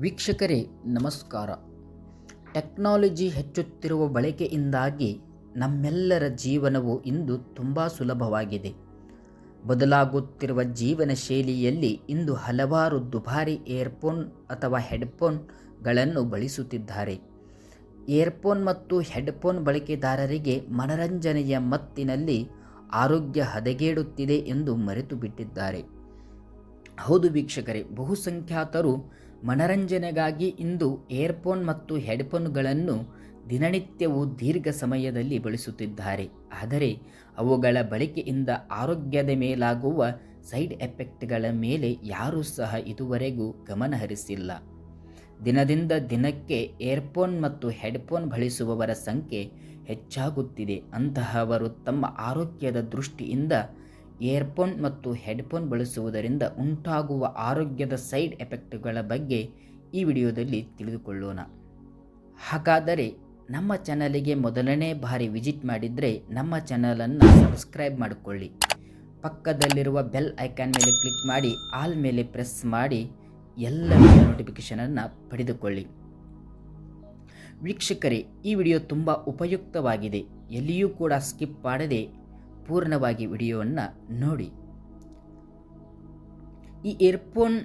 ವೀಕ್ಷಕರೇ ನಮಸ್ಕಾರ. ಟೆಕ್ನಾಲಜಿ ಹೆಚ್ಚುತ್ತಿರುವ ಬಳಕೆಯಿಂದಾಗಿ ನಮ್ಮೆಲ್ಲರ ಜೀವನವು ಇಂದು ತುಂಬ ಸುಲಭವಾಗಿದೆ. ಬದಲಾಗುತ್ತಿರುವ ಜೀವನ ಶೈಲಿಯಲ್ಲಿ ಇಂದು ಹಲವಾರು ದುಬಾರಿ ಏರ್ಫೋನ್ ಅಥವಾ ಹೆಡ್ಫೋನ್ಗಳನ್ನು ಬಳಸುತ್ತಿದ್ದಾರೆ. ಏರ್ಫೋನ್ ಮತ್ತು ಹೆಡ್ಫೋನ್ ಬಳಕೆದಾರರಿಗೆ ಮನರಂಜನೆಯ ಮತ್ತಿನಲ್ಲಿ ಆರೋಗ್ಯ ಹದಗೆಡುತ್ತಿದೆ ಎಂದು ಮರೆತು ಬಿಟ್ಟಿದ್ದಾರೆ. ಹೌದು ವೀಕ್ಷಕರೇ, ಬಹುಸಂಖ್ಯಾತರು ಮನರಂಜನೆಗಾಗಿ ಇಂದು ಏರ್ಫೋನ್ ಮತ್ತು ಹೆಡ್ಫೋನ್ಗಳನ್ನು ದಿನನಿತ್ಯವೂ ದೀರ್ಘ ಸಮಯದಲ್ಲಿ ಬಳಸುತ್ತಿದ್ದಾರೆ. ಆದರೆ ಅವುಗಳ ಬಳಕೆಯಿಂದ ಆರೋಗ್ಯದ ಮೇಲಾಗುವ ಸೈಡ್ ಎಫೆಕ್ಟ್ಗಳ ಮೇಲೆ ಯಾರೂ ಸಹ ಇದುವರೆಗೂ ಗಮನಹರಿಸಿಲ್ಲ. ದಿನದಿಂದ ದಿನಕ್ಕೆ ಏರ್ಫೋನ್ ಮತ್ತು ಹೆಡ್ಫೋನ್ ಬಳಸುವವರ ಸಂಖ್ಯೆ ಹೆಚ್ಚಾಗುತ್ತಿದೆ. ಅಂತಹವರು ತಮ್ಮ ಆರೋಗ್ಯದ ದೃಷ್ಟಿಯಿಂದ ಏರ್ಫೋನ್ ಮತ್ತು ಹೆಡ್ಫೋನ್ ಬಳಸುವುದರಿಂದ ಉಂಟಾಗುವ ಆರೋಗ್ಯದ ಸೈಡ್ ಎಫೆಕ್ಟ್ಗಳ ಬಗ್ಗೆ ಈ ವಿಡಿಯೋದಲ್ಲಿ ತಿಳಿದುಕೊಳ್ಳೋಣ. ಹಾಗಾದರೆ ನಮ್ಮ ಚಾನಲಿಗೆ ಮೊದಲನೇ ಬಾರಿ ವಿಸಿಟ್ ಮಾಡಿದರೆ ನಮ್ಮ ಚಾನಲನ್ನು ಸಬ್ಸ್ಕ್ರೈಬ್ ಮಾಡಿಕೊಳ್ಳಿ. ಪಕ್ಕದಲ್ಲಿರುವ ಬೆಲ್ ಐಕಾನ್ ಮೇಲೆ ಕ್ಲಿಕ್ ಮಾಡಿ ಆಲ್ ಮೇಲೆ ಪ್ರೆಸ್ ಮಾಡಿ ಎಲ್ಲ ವಿಡಿಯೋ ನೋಟಿಫಿಕೇಷನನ್ನು ಪಡೆದುಕೊಳ್ಳಿ. ವೀಕ್ಷಕರೇ, ಈ ವಿಡಿಯೋ ತುಂಬ ಉಪಯುಕ್ತವಾಗಿದೆ. ಎಲ್ಲಿಯೂ ಕೂಡ ಸ್ಕಿಪ್ ಮಾಡದೆ ಪೂರ್ಣವಾಗಿ ವಿಡಿಯೋವನ್ನು ನೋಡಿ. ಈ ಏರ್ಫೋನ್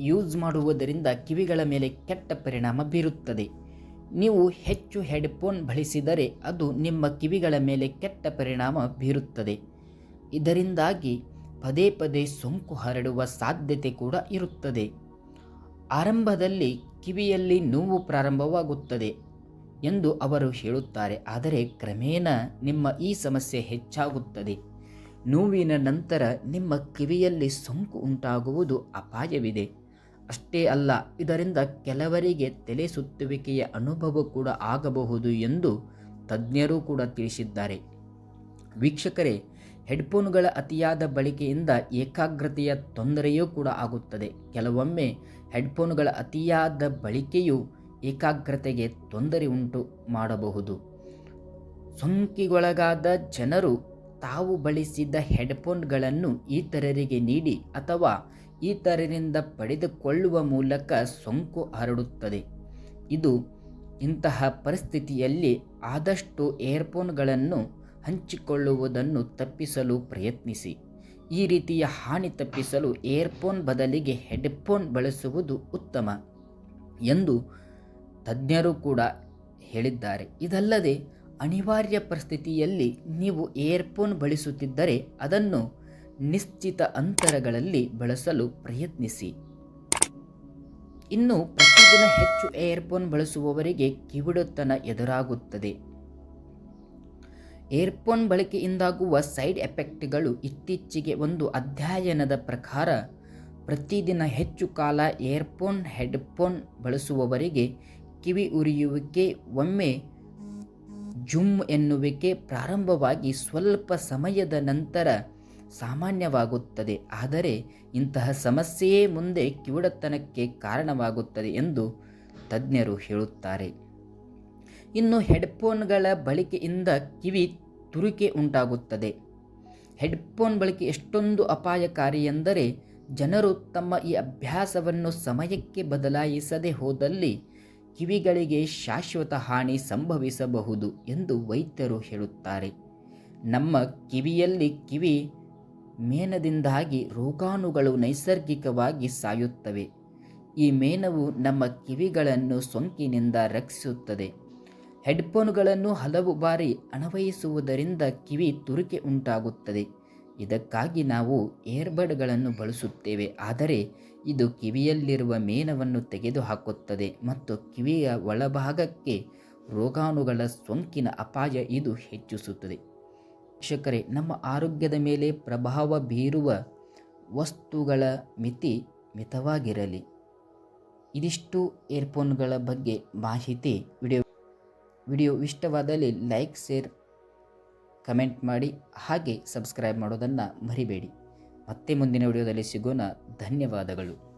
ಯೂಸ್ ಮಾಡುವುದರಿಂದ ಕಿವಿಗಳ ಮೇಲೆ ಕೆಟ್ಟ ಪರಿಣಾಮ ಬೀರುತ್ತದೆ. ನೀವು ಹೆಚ್ಚು ಹೆಡ್ಫೋನ್ ಬಳಸಿದರೆ ಅದು ನಿಮ್ಮ ಕಿವಿಗಳ ಮೇಲೆ ಕೆಟ್ಟ ಪರಿಣಾಮ ಬೀರುತ್ತದೆ. ಇದರಿಂದಾಗಿ ಪದೇ ಪದೇ ಸೋಂಕು ಹರಡುವ ಸಾಧ್ಯತೆ ಕೂಡ ಇರುತ್ತದೆ. ಆರಂಭದಲ್ಲಿ ಕಿವಿಯಲ್ಲಿ ನೋವು ಪ್ರಾರಂಭವಾಗುತ್ತದೆ ಎಂದು ಅವರು ಹೇಳುತ್ತಾರೆ. ಆದರೆ ಕ್ರಮೇಣ ನಿಮ್ಮ ಈ ಸಮಸ್ಯೆ ಹೆಚ್ಚಾಗುತ್ತದೆ. ನೋವಿನ ನಂತರ ನಿಮ್ಮ ಕಿವಿಯಲ್ಲಿ ಸೋಂಕು ಉಂಟಾಗುವುದು ಅಪಾಯವಿದೆ. ಅಷ್ಟೇ ಅಲ್ಲ, ಇದರಿಂದ ಕೆಲವರಿಗೆ ತಲೆ ಸುತ್ತುವಿಕೆಯ ಅನುಭವ ಕೂಡ ಆಗಬಹುದು ಎಂದು ತಜ್ಞರು ಕೂಡ ತಿಳಿಸಿದ್ದಾರೆ. ವೀಕ್ಷಕರೇ, ಹೆಡ್ಫೋನ್ಗಳ ಅತಿಯಾದ ಬಳಕೆಯಿಂದ ಏಕಾಗ್ರತೆಯ ತೊಂದರೆಯೂ ಕೂಡ ಆಗುತ್ತದೆ. ಕೆಲವೊಮ್ಮೆ ಹೆಡ್ಫೋನ್ಗಳ ಅತಿಯಾದ ಬಳಕೆಯು ಏಕಾಗ್ರತೆಗೆ ತೊಂದರೆ ಉಂಟು ಮಾಡಬಹುದು. ಸೋಂಕಿಗೊಳಗಾದ ಜನರು ತಾವು ಬಳಸಿದ ಹೆಡ್ಫೋನ್ಗಳನ್ನು ಇತರರಿಗೆ ನೀಡಿ ಅಥವಾ ಇತರರಿಂದ ಪಡೆದುಕೊಳ್ಳುವ ಮೂಲಕ ಸೋಂಕು ಹರಡುತ್ತದೆ. ಇಂತಹ ಪರಿಸ್ಥಿತಿಯಲ್ಲಿ ಆದಷ್ಟು ಏರ್ಫೋನ್ಗಳನ್ನು ಹಂಚಿಕೊಳ್ಳುವುದನ್ನು ತಪ್ಪಿಸಲು ಪ್ರಯತ್ನಿಸಿ. ಈ ರೀತಿಯ ಹಾನಿ ತಪ್ಪಿಸಲು ಏರ್ಫೋನ್ ಬದಲಿಗೆ ಹೆಡ್ಫೋನ್ ಬಳಸುವುದು ಉತ್ತಮ ಎಂದು ತಜ್ಞರು ಕೂಡ ಹೇಳಿದ್ದಾರೆ. ಇದಲ್ಲದೆ ಅನಿವಾರ್ಯ ಪರಿಸ್ಥಿತಿಯಲ್ಲಿ ನೀವು ಏರ್ಫೋನ್ ಬಳಸುತ್ತಿದ್ದರೆ ಅದನ್ನು ನಿಶ್ಚಿತ ಅಂತರಗಳಲ್ಲಿ ಬಳಸಲು ಪ್ರಯತ್ನಿಸಿ. ಇನ್ನು ಪ್ರತಿದಿನ ಹೆಚ್ಚು ಏರ್ಫೋನ್ ಬಳಸುವವರಿಗೆ ಕಿವುಡುತನ ಎದುರಾಗುತ್ತದೆ. ಏರ್ಫೋನ್ ಬಳಕೆಯಿಂದಾಗುವ ಸೈಡ್ ಎಫೆಕ್ಟ್ಗಳು ಇತ್ತೀಚೆಗೆ ಒಂದು ಅಧ್ಯಯನದ ಪ್ರಕಾರ ಪ್ರತಿದಿನ ಹೆಚ್ಚು ಕಾಲ ಏರ್ಫೋನ್ ಹೆಡ್ಫೋನ್ ಬಳಸುವವರಿಗೆ ಕಿವಿ ಉರಿಯುವಿಕೆ, ಒಮ್ಮೆ ಜುಮ್ ಎನ್ನುವಿಕೆ ಪ್ರಾರಂಭವಾಗಿ ಸ್ವಲ್ಪ ಸಮಯದ ನಂತರ ಸಾಮಾನ್ಯವಾಗುತ್ತದೆ. ಆದರೆ ಇಂತಹ ಸಮಸ್ಯೆಯೇ ಮುಂದೆ ಕಿವುಡತನಕ್ಕೆ ಕಾರಣವಾಗುತ್ತದೆ ಎಂದು ತಜ್ಞರು ಹೇಳುತ್ತಾರೆ. ಇನ್ನು ಹೆಡ್ಫೋನ್ಗಳ ಬಳಕೆಯಿಂದ ಕಿವಿ ತುರಿಕೆ ಉಂಟಾಗುತ್ತದೆ. ಹೆಡ್ಫೋನ್ ಬಳಕೆ ಎಷ್ಟೊಂದು ಅಪಾಯಕಾರಿ ಎಂದರೆ ಜನರು ತಮ್ಮ ಈ ಅಭ್ಯಾಸವನ್ನು ಸಮಯಕ್ಕೆ ಬದಲಾಯಿಸದೆ ಹೋದಲ್ಲಿ ಕಿವಿಗಳಿಗೆ ಶಾಶ್ವತ ಹಾನಿ ಸಂಭವಿಸಬಹುದು ಎಂದು ವೈದ್ಯರು ಹೇಳುತ್ತಾರೆ. ನಮ್ಮ ಕಿವಿಯಲ್ಲಿ ಕಿವಿ ಮೇಣದಿಂದಾಗಿ ರೋಗಾಣುಗಳು ನೈಸರ್ಗಿಕವಾಗಿ ಸಾಯುತ್ತವೆ. ಈ ಮೇಣವು ನಮ್ಮ ಕಿವಿಗಳನ್ನು ಸೋಂಕಿನಿಂದ ರಕ್ಷಿಸುತ್ತದೆ. ಹೆಡ್ಫೋನ್ಗಳನ್ನು ಹಲವು ಬಾರಿ ಅನ್ವಯಿಸುವುದರಿಂದ ಕಿವಿ ತುರಿಕೆ ಉಂಟಾಗುತ್ತದೆ. ಇದಕ್ಕಾಗಿ ನಾವು ಏರ್ಬಡ್ಗಳನ್ನು ಬಳಸುತ್ತೇವೆ. ಆದರೆ ಇದು ಕಿವಿಯಲ್ಲಿರುವ ಮೇಣವನ್ನು ತೆಗೆದುಹಾಕುತ್ತದೆ ಮತ್ತು ಕಿವಿಯ ಒಳಭಾಗಕ್ಕೆ ರೋಗಾಣುಗಳ ಸೋಂಕಿನ ಅಪಾಯ ಇದು ಹೆಚ್ಚಿಸುತ್ತದೆ. ವೀಕ್ಷಕರೇ, ನಮ್ಮ ಆರೋಗ್ಯದ ಮೇಲೆ ಪ್ರಭಾವ ಬೀರುವ ವಸ್ತುಗಳ ಮಿತವಾಗಿರಲಿ. ಇದಿಷ್ಟು ಏರ್ಫೋನ್ಗಳ ಬಗ್ಗೆ ಮಾಹಿತಿ. ವಿಡಿಯೋ ಇಷ್ಟವಾದಲ್ಲಿ ಲೈಕ್, ಶೇರ್, ಕಮೆಂಟ್ ಮಾಡಿ, ಹಾಗೆ ಸಬ್ಸ್ಕ್ರೈಬ್ ಮಾಡೋದನ್ನು ಮರಿಬೇಡಿ. ಮತ್ತೆ ಮುಂದಿನ ವಿಡಿಯೋದಲ್ಲಿ ಸಿಗೋಣ. ಧನ್ಯವಾದಗಳು.